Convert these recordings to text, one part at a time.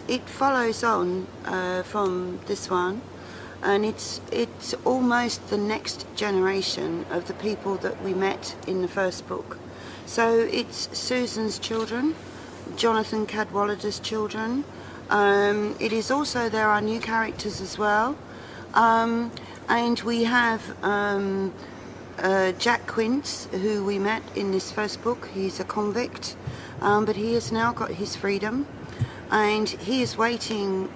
it follows on from this one, and it's almost the next generation of the people that we met in the first book. So it's Susan's children, Jonathan Cadwallader's children. It is also, there are new characters as well, and we have Jack Quince, who we met in this first book. He's a convict, but he has now got his freedom, and he is waiting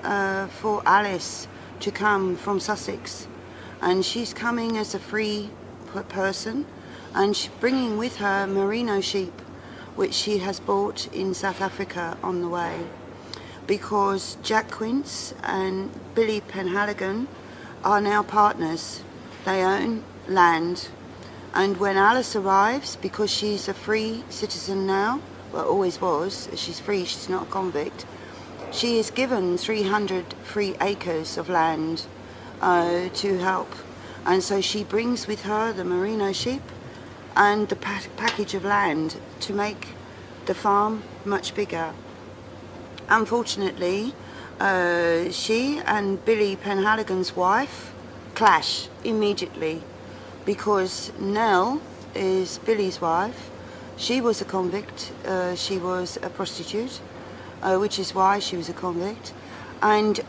for Alice to come from Sussex, and she's coming as a free person, and she's bringing with her merino sheep, which she has bought in South Africa on the way, because Jack Quince and Billy Penhaligon are now partners. They own land, and when Alice arrives, because she's a free citizen now, well, always was, she's free, she's not a convict, she is given 300 free acres of land to help, and so she brings with her the merino sheep and the package of land to make the farm much bigger. Unfortunately, she and Billy Penhaligon's wife clash immediately, because Nell is Billy's wife. She was a convict, she was a prostitute, which is why she was a convict, and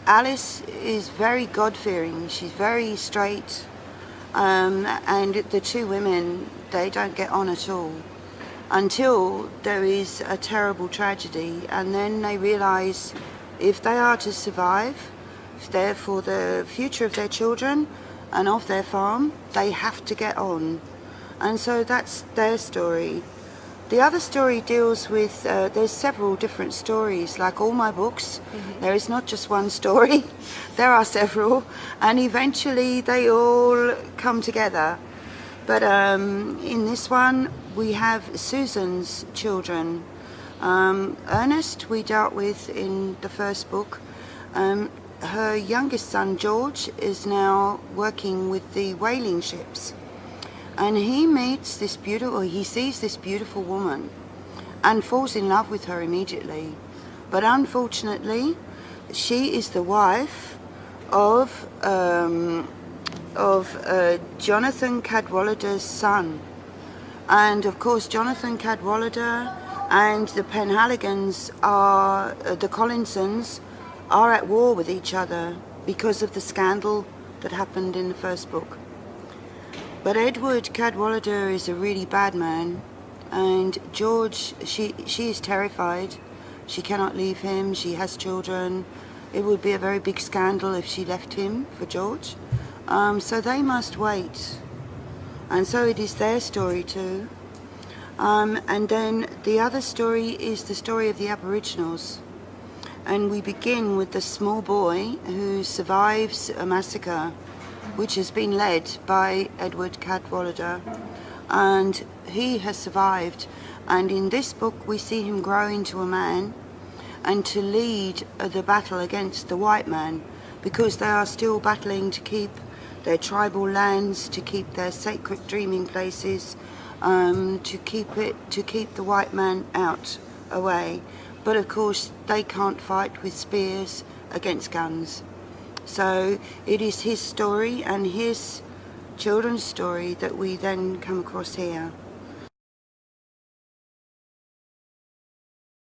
Alice is very God-fearing, she's very straight, and the two women, they don't get on at all until there is a terrible tragedy, and then they realise if they are to survive, if they're for the future of their children and of their farm, they have to get on. And so that's their story. The other story deals with, there's several different stories, like all my books. There is not just one story, there are several, and eventually they all come together. But in this one, we have Susan's children. Ernest we dealt with in the first book. Her youngest son, George, is now working with the whaling ships. And he meets this he sees this beautiful woman and falls in love with her immediately. But unfortunately, she is the wife of Jonathan Cadwallader's son. And of course, Jonathan Cadwallader and the Penhaligons are, the Collinsons, are at war with each other because of the scandal that happened in the first book. But Edward Cadwallader is a really bad man, and George, she is terrified. She cannot leave him, she has children. It would be a very big scandal if she left him for George. So they must wait. And so it is their story too. And then the other story is the story of the Aboriginals. And we begin with the small boy who survives a massacre which has been led by Edward Cadwallader, and he has survived, and in this book we see him grow into a man and to lead the battle against the white man, because they are still battling to keep their tribal lands, to keep their sacred dreaming places, to keep the white man out, away. But of course they can't fight with spears against guns. So it is his story and his children's story that we then come across here.